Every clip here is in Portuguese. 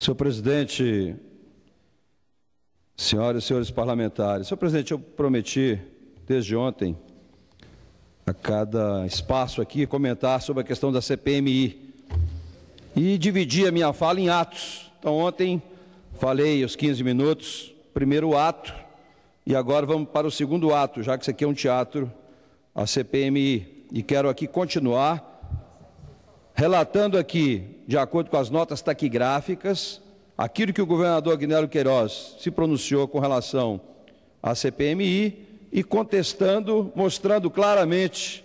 Senhor presidente, senhoras e senhores parlamentares, senhor presidente, eu prometi desde ontem, a cada espaço aqui, comentar sobre a questão da CPMI e dividir a minha fala em atos. Então, ontem falei os 15 minutos, primeiro ato, e agora vamos para o segundo ato, já que isso aqui é um teatro, a CPMI. E quero aqui continuar relatando aqui, de acordo com as notas taquigráficas, aquilo que o governador Agnello Queiroz se pronunciou com relação à CPMI e contestando, mostrando claramente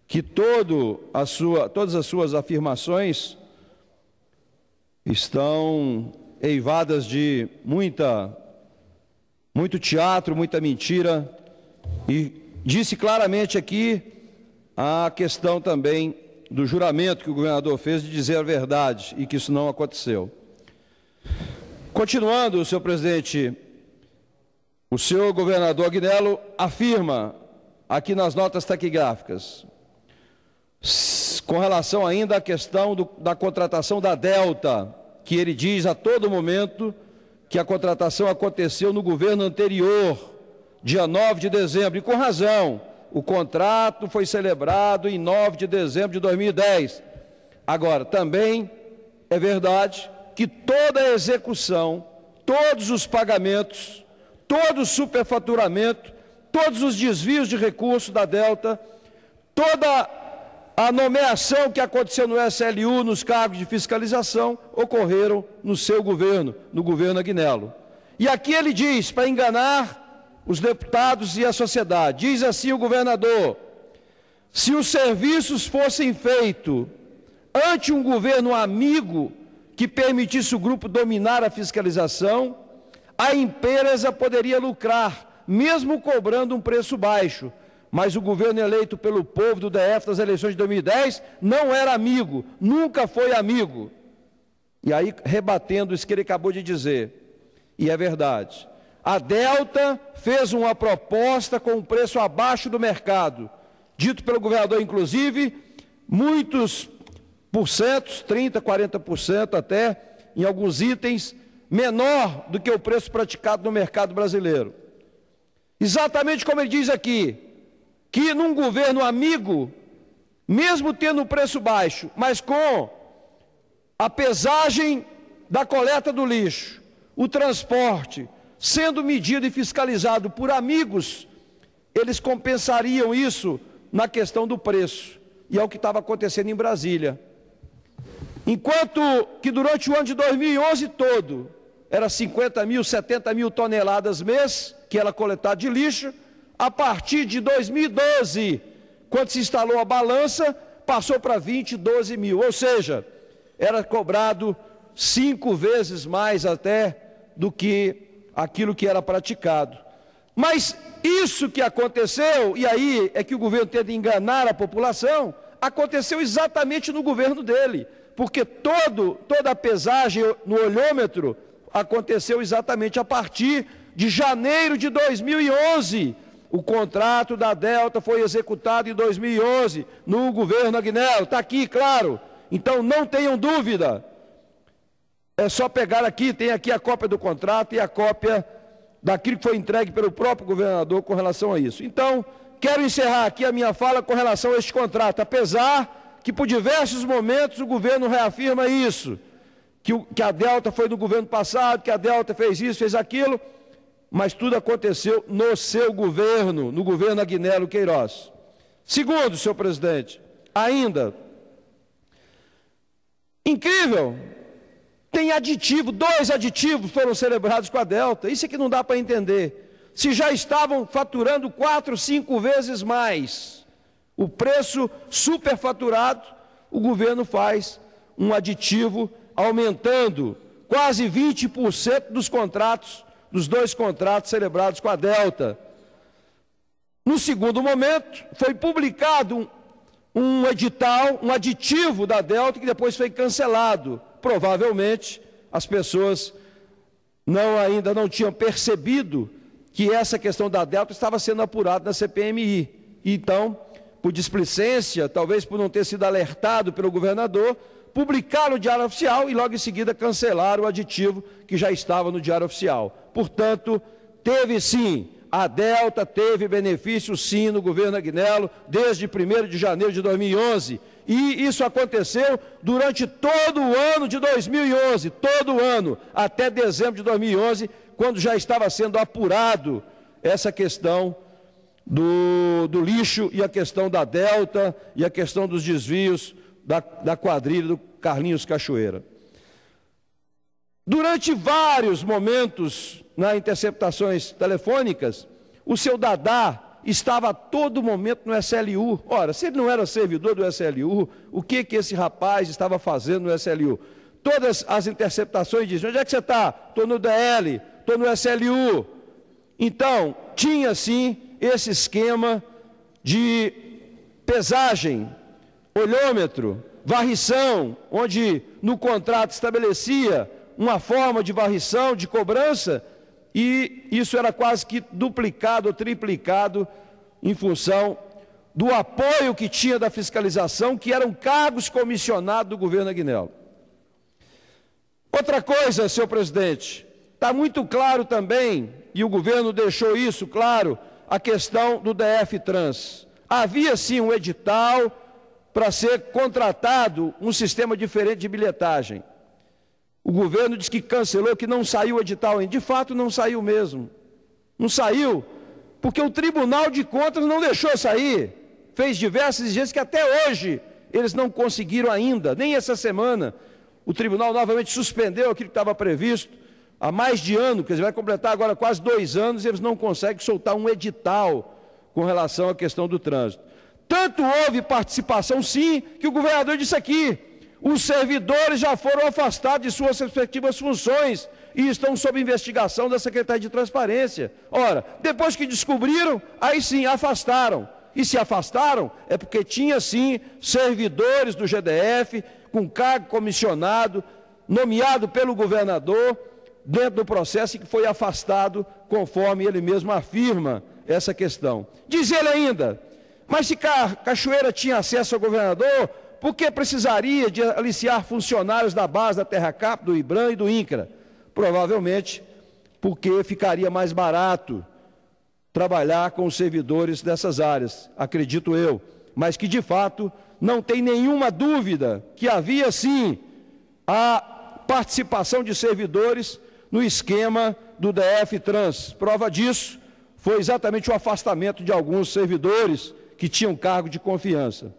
que todas as suas afirmações estão eivadas de muito teatro, muita mentira, e disse claramente aqui a questão também do juramento que o governador fez de dizer a verdade e que isso não aconteceu. Continuando, senhor presidente, o senhor governador Agnello afirma aqui nas notas taquigráficas, com relação ainda à questão da contratação da Delta, que ele diz a todo momento que a contratação aconteceu no governo anterior, dia 9 de dezembro, e com razão. O contrato foi celebrado em 9 de dezembro de 2010. Agora, também é verdade que toda a execução, todos os pagamentos, todo o superfaturamento, todos os desvios de recursos da Delta, toda a nomeação que aconteceu no SLU, nos cargos de fiscalização, ocorreram no seu governo, no governo Agnello. E aqui ele diz, para enganar os deputados e a sociedade, diz assim o governador: se os serviços fossem feitos ante um governo amigo que permitisse o grupo dominar a fiscalização, a empresa poderia lucrar, mesmo cobrando um preço baixo. Mas o governo eleito pelo povo do DF nas eleições de 2010 não era amigo, nunca foi amigo. E aí, rebatendo isso que ele acabou de dizer, e é verdade, a Delta fez uma proposta com um preço abaixo do mercado, dito pelo governador, inclusive, muitos porcentos, 30%, 40% até, em alguns itens, menor do que o preço praticado no mercado brasileiro. Exatamente como ele diz aqui, que num governo amigo, mesmo tendo um preço baixo, mas com a pesagem da coleta do lixo, o transporte, sendo medido e fiscalizado por amigos, eles compensariam isso na questão do preço. E é o que estava acontecendo em Brasília. Enquanto que durante o ano de 2011 todo, era 50 mil, 70 mil toneladas mês, que era coletado de lixo, a partir de 2012, quando se instalou a balança, passou para 20, 12 mil. Ou seja, era cobrado 5 vezes mais até do que aquilo que era praticado. Mas isso que aconteceu, e aí é que o governo tenta enganar a população, aconteceu exatamente no governo dele, porque toda a pesagem no olhômetro aconteceu exatamente a partir de janeiro de 2011. O contrato da Delta foi executado em 2011, no governo Agnello, está aqui, claro. Então não tenham dúvida. É só pegar aqui, tem aqui a cópia do contrato e a cópia daquilo que foi entregue pelo próprio governador com relação a isso. Então, quero encerrar aqui a minha fala com relação a este contrato, apesar que por diversos momentos o governo reafirma isso, que a Delta foi no governo passado, que a Delta fez isso, fez aquilo, mas tudo aconteceu no seu governo, no governo Agnello Queiroz. Segundo, senhor presidente, ainda, incrível, tem aditivo, 2 aditivos foram celebrados com a Delta, isso é que não dá para entender. Se já estavam faturando 4, 5 vezes mais o preço superfaturado, o governo faz um aditivo aumentando quase 20% dos contratos, dos 2 contratos celebrados com a Delta. No segundo momento, foi publicado um edital, um aditivo da Delta, que depois foi cancelado. Provavelmente as pessoas ainda não tinham percebido que essa questão da Delta estava sendo apurada na CPMI. Então, por displicência, talvez por não ter sido alertado pelo governador, publicar no Diário Oficial e logo em seguida cancelar o aditivo que já estava no Diário Oficial. Portanto, teve sim, a Delta teve benefício sim no governo Agnello desde 1º de janeiro de 2011. E isso aconteceu durante todo o ano de 2011, todo o ano, até dezembro de 2011, quando já estava sendo apurado essa questão do lixo e a questão da Delta e a questão dos desvios da quadrilha do Carlinhos Cachoeira. Durante vários momentos, nas interceptações telefônicas, o seu Dadá estava a todo momento no SLU. Ora, se ele não era servidor do SLU, o que esse rapaz estava fazendo no SLU? Todas as interceptações diziam: onde é que você está? Estou no DL, estou no SLU. Então, tinha sim esse esquema de pesagem, olhômetro, varrição, onde no contrato estabelecia uma forma de varrição, de cobrança, e isso era quase que duplicado ou triplicado em função do apoio que tinha da fiscalização, que eram cargos comissionados do governo Agnello. Outra coisa, senhor presidente, está muito claro também, e o governo deixou isso claro, a questão do DF Trans. Havia sim um edital para ser contratado um sistema diferente de bilhetagem. O governo diz que cancelou, que não saiu o edital ainda. De fato, não saiu mesmo. Não saiu, porque o Tribunal de Contas não deixou sair. Fez diversas exigências que até hoje eles não conseguiram ainda, nem essa semana. O Tribunal novamente suspendeu aquilo que estava previsto há mais de ano, quer dizer, vai completar agora quase 2 anos, e eles não conseguem soltar um edital com relação à questão do trânsito. Tanto houve participação, sim, que o governador disse aqui: os servidores já foram afastados de suas respectivas funções e estão sob investigação da Secretaria de Transparência. Ora, depois que descobriram, aí sim afastaram. E se afastaram é porque tinha sim servidores do GDF com cargo comissionado, nomeado pelo governador, dentro do processo, e que foi afastado, conforme ele mesmo afirma essa questão. Diz ele ainda: mas se Cachoeira tinha acesso ao governador, por que precisaria de aliciar funcionários da base da Terracap, do IBRAM e do INCRA? Provavelmente porque ficaria mais barato trabalhar com os servidores dessas áreas, acredito eu. Mas que, de fato, não tem nenhuma dúvida que havia, sim, a participação de servidores no esquema do DF Trans. Prova disso foi exatamente o afastamento de alguns servidores que tinham cargo de confiança.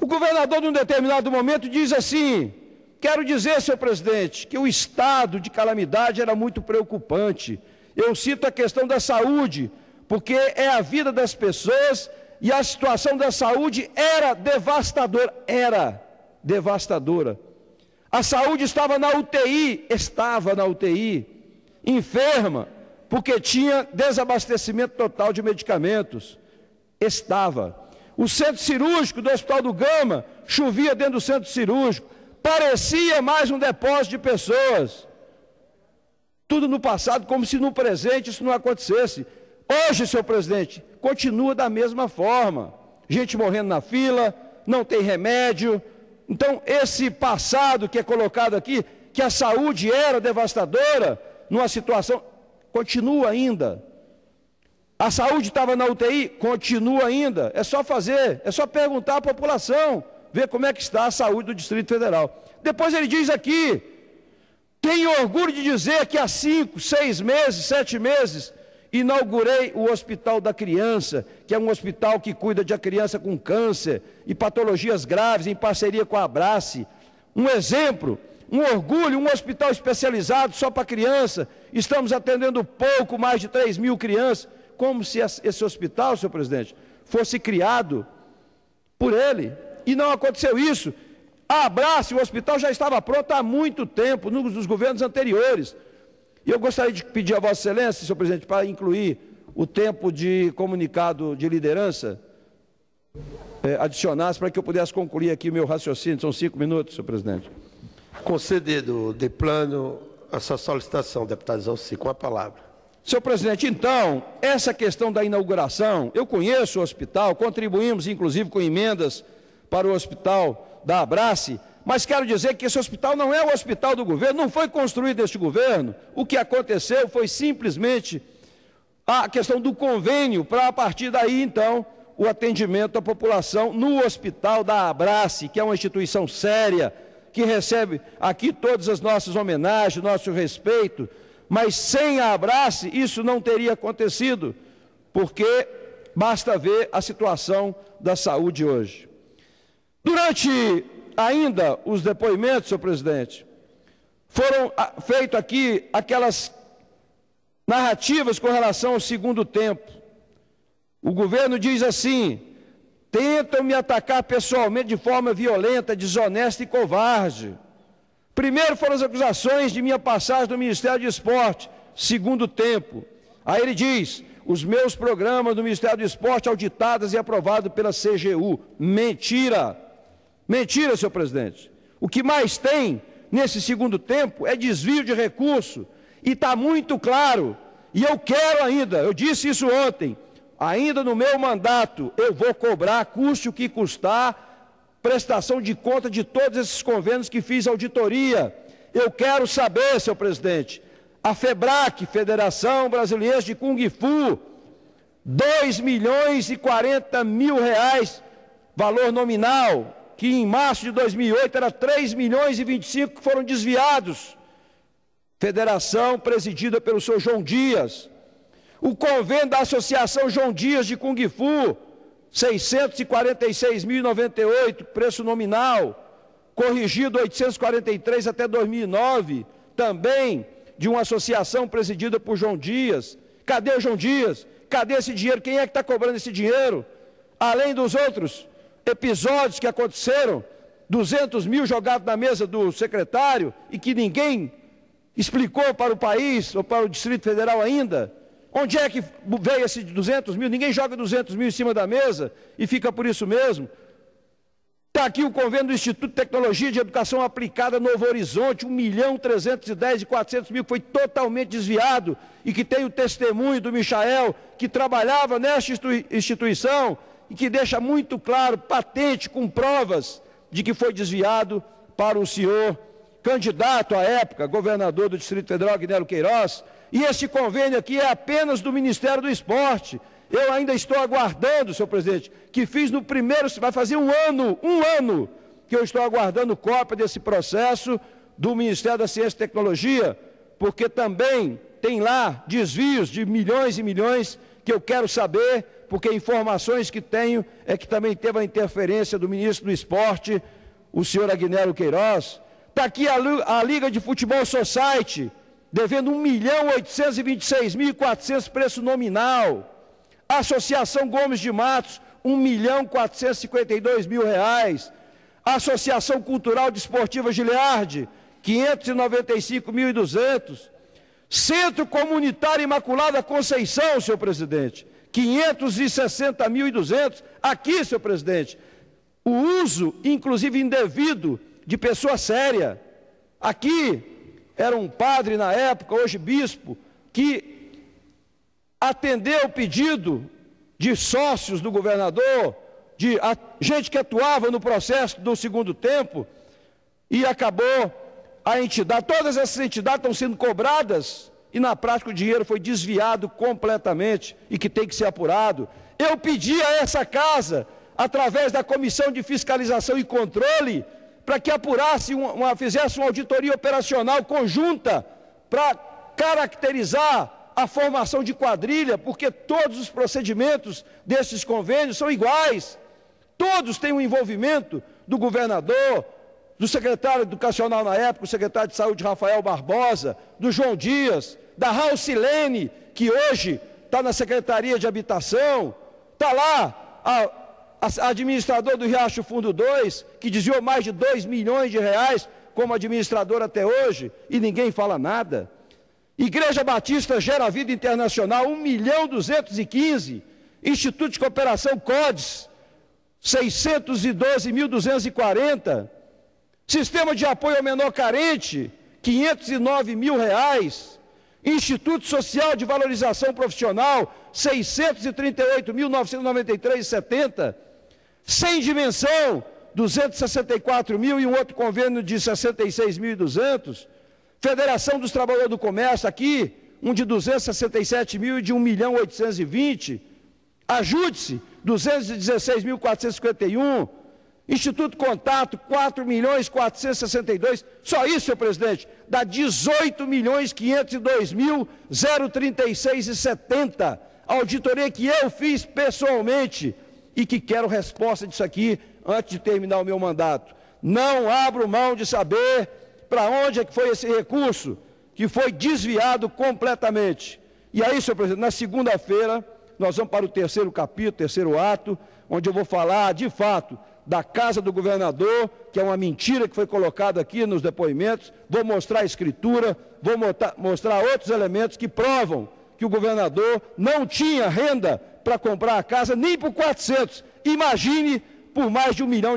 O governador, num determinado momento, diz assim: quero dizer, senhor presidente, que o estado de calamidade era muito preocupante. Eu cito a questão da saúde, porque é a vida das pessoas, e a situação da saúde era devastadora. Era devastadora. A saúde estava na UTI, enferma, porque tinha desabastecimento total de medicamentos. O centro cirúrgico do Hospital do Gama, chovia dentro do centro cirúrgico, parecia mais um depósito de pessoas. Tudo no passado, como se no presente isso não acontecesse. Hoje, senhor presidente, continua da mesma forma. Gente morrendo na fila, não tem remédio. Então, esse passado que é colocado aqui, que a saúde era devastadora, numa situação, continua ainda. A saúde estava na UTI, continua ainda. É só perguntar à população, ver como é que está a saúde do Distrito Federal. Depois ele diz aqui: tenho orgulho de dizer que há 5, 6 meses, 7 meses, inaugurei o Hospital da Criança, que é um hospital que cuida de a criança com câncer e patologias graves, em parceria com a Abrace. Um exemplo, um orgulho, um hospital especializado só para criança. Estamos atendendo pouco mais de 3 mil crianças. Como se esse hospital, senhor presidente, fosse criado por ele. E não aconteceu isso. A Abrace, o hospital já estava pronto há muito tempo, nos governos anteriores. E eu gostaria de pedir a Vossa Excelência, senhor presidente, para incluir o tempo de comunicado de liderança, adicionasse, para que eu pudesse concluir aqui o meu raciocínio. São 5 minutos, senhor presidente. Concedido de plano a sua solicitação, deputado Zalci, com a palavra. Senhor presidente, então, essa questão da inauguração, eu conheço o hospital, contribuímos inclusive com emendas para o hospital da Abrace, mas quero dizer que esse hospital não é o hospital do governo, não foi construído este governo. O que aconteceu foi simplesmente a questão do convênio, para a partir daí, então, o atendimento à população no hospital da Abrace, que é uma instituição séria, que recebe aqui todas as nossas homenagens, nosso respeito, mas sem a Abrace isso não teria acontecido, porque basta ver a situação da saúde hoje. Durante ainda os depoimentos, senhor presidente, foram feitas aqui aquelas narrativas com relação ao segundo tempo. O governo diz assim: tentam me atacar pessoalmente de forma violenta, desonesta e covarde. Primeiro foram as acusações de minha passagem no Ministério de Esporte, segundo tempo. Aí ele diz: os meus programas do Ministério do Esporte auditados e aprovados pela CGU. Mentira! Mentira, senhor presidente. O que mais tem nesse segundo tempo é desvio de recurso. E está muito claro, e eu quero ainda, eu disse isso ontem, ainda no meu mandato, eu vou cobrar, custe o que custar, prestação de conta de todos esses convênios que fiz auditoria. Eu quero saber, senhor presidente, a FEBRAC, Federação Brasileira de Kung Fu, 2.040.000 valor nominal, que em março de 2008 era 3.025 que foram desviados. Federação presidida pelo senhor João Dias. O convênio da Associação João Dias de Kung Fu, 646.098, preço nominal, corrigido 843 até 2009, também de uma associação presidida por João Dias. Cadê o João Dias? Cadê esse dinheiro? Quem é que está cobrando esse dinheiro? Além dos outros episódios que aconteceram, 200 mil jogados na mesa do secretário e que ninguém explicou para o país ou para o Distrito Federal ainda. Onde é que veio esse 200 mil? Ninguém joga 200 mil em cima da mesa e fica por isso mesmo. Está aqui o convênio do Instituto de Tecnologia de Educação Aplicada Novo Horizonte, 1.310.400.000, que foi totalmente desviado e que tem o testemunho do Michael, que trabalhava nesta instituição e que deixa muito claro, patente, com provas de que foi desviado para o senhor candidato à época, governador do Distrito Federal, Agnello Queiroz. E esse convênio aqui é apenas do Ministério do Esporte. Eu ainda estou aguardando, senhor presidente, que fiz no primeiro, vai fazer um ano que eu estou aguardando cópia desse processo do Ministério da Ciência e Tecnologia, porque também tem lá desvios de milhões e milhões que eu quero saber, porque informações que tenho é que também teve a interferência do ministro do Esporte, o senhor Agnello Queiroz. Está aqui a Liga de Futebol Society, devendo 1.826.400 preço nominal. A Associação Gomes de Matos, R$1.452.000. A Associação Cultural Desportiva Giliardi, 595.200. Centro Comunitário Imaculada Conceição, senhor presidente, 560.200. Aqui, senhor presidente, o uso, inclusive indevido, de pessoa séria. Aqui era um padre na época, hoje bispo, que atendeu o pedido de sócios do governador, de gente que atuava no processo do segundo tempo, e acabou a entidade, todas essas entidades estão sendo cobradas, e na prática o dinheiro foi desviado completamente, e que tem que ser apurado. Eu pedi a essa casa, através da Comissão de Fiscalização e Controle, para que apurasse, fizesse uma auditoria operacional conjunta, para caracterizar a formação de quadrilha, porque todos os procedimentos desses convênios são iguais. Todos têm um envolvimento do governador, do secretário educacional na época, o secretário de Saúde Rafael Barbosa, do João Dias, da Raucilene, que hoje está na Secretaria de Habitação, está lá a administrador do Riacho Fundo 2, que desviou mais de 2 milhões de reais como administrador até hoje, e ninguém fala nada. Igreja Batista Gera Vida Internacional, 1.215.000. Instituto de Cooperação CODES, 612.240. Sistema de Apoio ao Menor Carente, R$509.000. Instituto Social de Valorização Profissional, 638.993,70. Sem dimensão 264 mil e um outro convênio de 66.200. Federação dos Trabalhadores do Comércio, aqui, um de 267 mil e de 1.820.000. Ajude-se, 216.451. Instituto Contato, 4.462.000. Só isso, senhor presidente, dá 18.502.036,70. Auditoria que eu fiz pessoalmente e que quero resposta disso aqui antes de terminar o meu mandato. Não abro mão de saber para onde é que foi esse recurso, que foi desviado completamente. E aí, senhor presidente, na segunda-feira, nós vamos para o terceiro capítulo, terceiro ato, onde eu vou falar, de fato, da casa do governador, que é uma mentira que foi colocada aqui nos depoimentos, vou mostrar a escritura, vou mostrar outros elementos que provam que o governador não tinha renda para comprar a casa nem por 400, imagine por mais de R$1 milhão,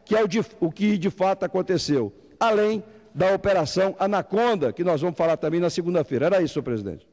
que é o que de fato aconteceu, além da operação Anaconda, que nós vamos falar também na segunda-feira. Era isso, senhor presidente.